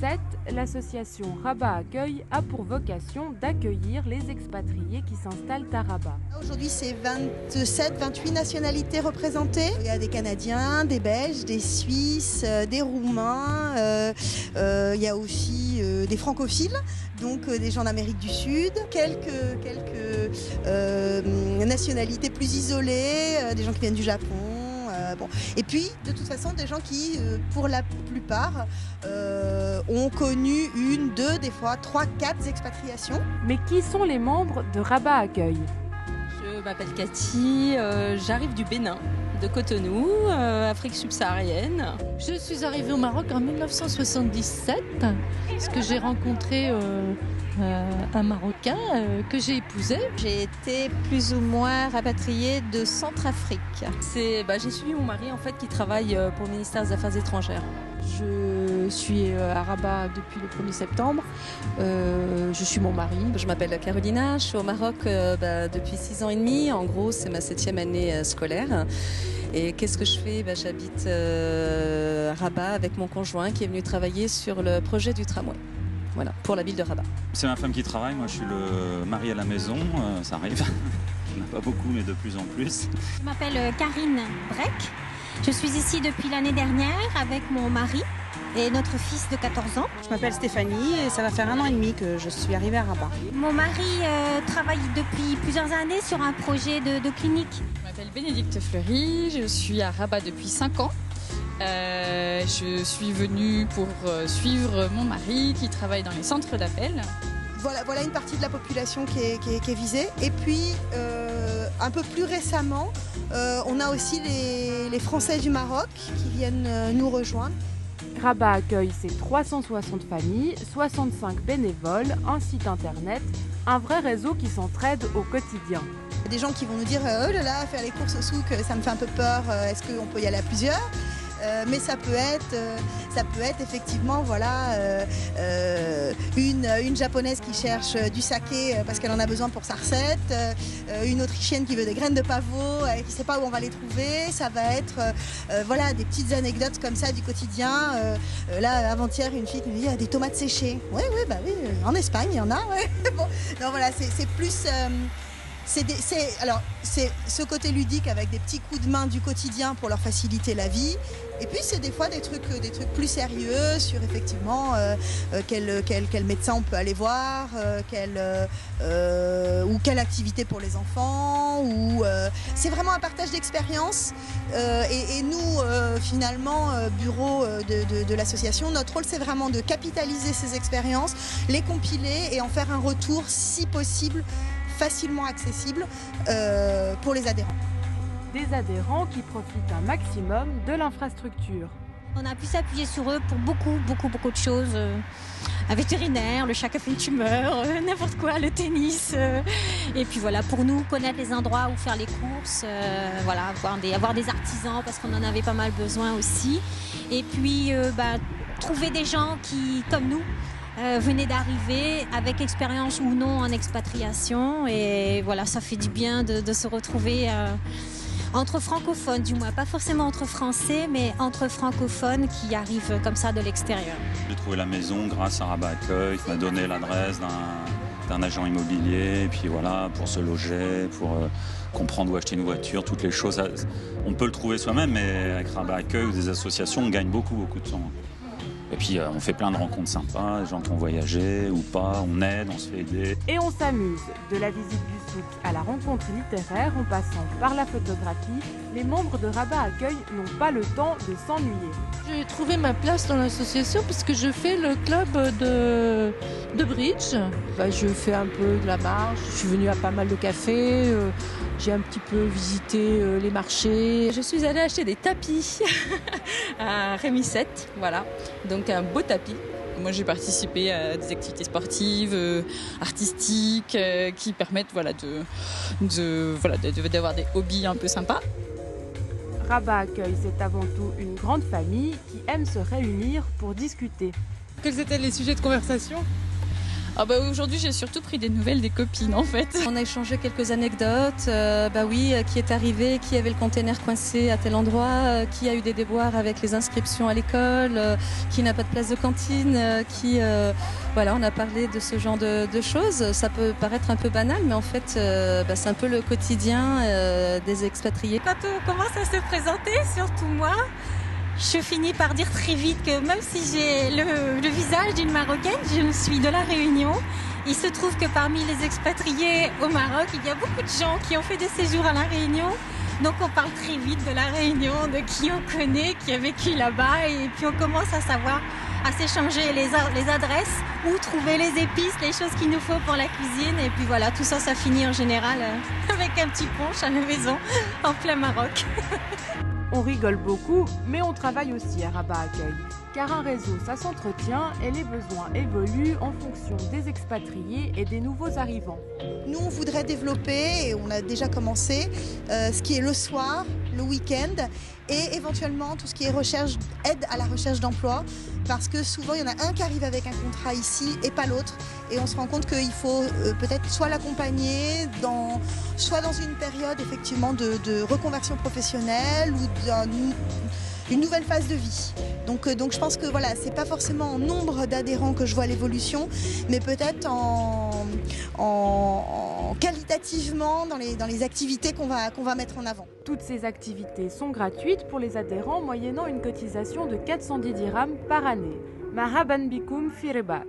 2007, l'association Rabat Accueil a pour vocation d'accueillir les expatriés qui s'installent à Rabat. Aujourd'hui, c'est 27-28 nationalités représentées. Il y a des Canadiens, des Belges, des Suisses, des Roumains. Il y a aussi des francophiles, donc des gens d'Amérique du Sud. Quelques nationalités plus isolées, des gens qui viennent du Japon. Bon. Et puis, de toute façon, des gens qui, pour la plupart, ont connu une, deux, des fois 3, 4 expatriations. Mais qui sont les membres de Rabat Accueil ? Je m'appelle Cathy, j'arrive du Bénin, de Cotonou, Afrique subsaharienne. Je suis arrivée au Maroc en 1977, parce que j'ai rencontré un Marocain que j'ai épousé. J'ai été plus ou moins rapatriée de Centrafrique. J'ai suivi mon mari en fait qui travaille pour le ministère des Affaires étrangères. Je suis à Rabat depuis le 1er septembre. Je suis mon mari. Je m'appelle Carolina, je suis au Maroc depuis 6 ans et demi. En gros, c'est ma 7e année scolaire. Et qu'est-ce que je fais ? J'habite à Rabat avec mon conjoint qui est venu travailler sur le projet du tramway. Voilà, pour la ville de Rabat. C'est ma femme qui travaille, moi je suis le mari à la maison, ça arrive. Il n'y en a pas beaucoup, mais de plus en plus. Je m'appelle Karine Breck. Je suis ici depuis l'année dernière avec mon mari et notre fils de 14 ans. Je m'appelle Stéphanie et ça va faire 1 an et demi que je suis arrivée à Rabat. Mon mari travaille depuis plusieurs années sur un projet de clinique. Je m'appelle Bénédicte Fleury, je suis à Rabat depuis 5 ans. Je suis venue pour suivre mon mari qui travaille dans les centres d'appel. Voilà une partie de la population qui est visée. Et puis, un peu plus récemment, on a aussi les Français du Maroc qui viennent nous rejoindre. Rabat accueille ses 360 familles, 65 bénévoles, un site internet, un vrai réseau qui s'entraide au quotidien. Des gens qui vont nous dire « Oh là là, faire les courses au souk, ça me fait un peu peur, est-ce qu'on peut y aller à plusieurs ?» Mais ça peut être effectivement une japonaise qui cherche du saké parce qu'elle en a besoin pour sa recette, une autrichienne qui veut des graines de pavot et qui ne sait pas où on va les trouver. Ça va être des petites anecdotes comme ça du quotidien. Là, avant-hier, une fille qui me dit « Il y a des tomates séchées ». Oui, en Espagne, il y en a. Ouais. Bon, non, voilà, c'est plus... C'est ce côté ludique avec des petits coups de main du quotidien pour leur faciliter la vie. Et puis c'est des fois des trucs plus sérieux sur effectivement quel médecin on peut aller voir, ou quelle activité pour les enfants. C'est vraiment un partage d'expériences. Et nous, finalement, bureau de l'association, notre rôle c'est vraiment de capitaliser ces expériences, les compiler et en faire un retour si possible facilement accessible pour les adhérents. Des adhérents qui profitent un maximum de l'infrastructure. On a pu s'appuyer sur eux pour beaucoup de choses. Un vétérinaire, le chat qui a fait une tumeur, n'importe quoi, le tennis. Et puis voilà, pour nous, connaître les endroits où faire les courses, avoir des artisans parce qu'on en avait pas mal besoin aussi. Et puis trouver des gens qui, comme nous, venaient d'arriver avec expérience ou non en expatriation. Et voilà, ça fait du bien de se retrouver entre francophones, du moins pas forcément entre français, mais entre francophones qui arrivent comme ça de l'extérieur. J'ai trouvé la maison grâce à Rabat Accueil, qui m'a donné l'adresse d'un agent immobilier, et puis voilà, pour se loger, pour comprendre où acheter une voiture, toutes les choses. On peut le trouver soi-même, mais avec Rabat Accueil ou des associations, on gagne beaucoup de temps. Et puis on fait plein de rencontres sympas, des gens qui ont voyagé ou pas, on aide, on se fait aider. Et on s'amuse. De la visite du souk à la rencontre littéraire, en passant par la photographie, les membres de Rabat Accueil n'ont pas le temps de s'ennuyer. J'ai trouvé ma place dans l'association puisque je fais le club de bridge. Je fais un peu de la marche, je suis venue à pas mal de cafés, j'ai un petit peu visité les marchés. Je suis allée acheter des tapis à Rémi 7, voilà, donc un beau tapis. Moi, j'ai participé à des activités sportives, artistiques, qui permettent d'avoir des hobbies un peu sympas. Rabat Accueil, c'est avant tout une grande famille qui aime se réunir pour discuter. Quels étaient les sujets de conversation ? Aujourd'hui, j'ai surtout pris des nouvelles des copines en fait. On a échangé quelques anecdotes. Qui est arrivé, qui avait le container coincé à tel endroit, qui a eu des déboires avec les inscriptions à l'école, qui n'a pas de place de cantine, on a parlé de ce genre de choses. Ça peut paraître un peu banal, mais en fait, c'est un peu le quotidien des expatriés. Quand on commence à se présenter, surtout moi, je finis par dire très vite que même si j'ai le visage d'une Marocaine, je suis de La Réunion. Il se trouve que parmi les expatriés au Maroc, il y a beaucoup de gens qui ont fait des séjours à La Réunion. Donc on parle très vite de La Réunion, de qui on connaît, qui a vécu là-bas. Et puis on commence à savoir, à s'échanger les adresses, où trouver les épices, les choses qu'il nous faut pour la cuisine. Et puis voilà, tout ça, ça finit en général avec un petit punch à la maison, en plein Maroc. On rigole beaucoup, mais on travaille aussi à Rabat Accueil. Car un réseau, ça s'entretient et les besoins évoluent en fonction des expatriés et des nouveaux arrivants. Nous, on voudrait développer, et on a déjà commencé, ce qui est le soir, le week-end, et éventuellement tout ce qui est aide à la recherche d'emploi, parce que souvent il y en a un qui arrive avec un contrat ici et pas l'autre, et on se rend compte qu'il faut peut-être soit l'accompagner, soit dans une période effectivement de reconversion professionnelle ou une nouvelle phase de vie. Donc je pense que voilà, c'est pas forcément en nombre d'adhérents que je vois l'évolution, mais peut-être en qualitativement dans les activités qu'on va mettre en avant. Toutes ces activités sont gratuites pour les adhérents moyennant une cotisation de 410 dirhams par année. Marhaban bikoum fi Rabat.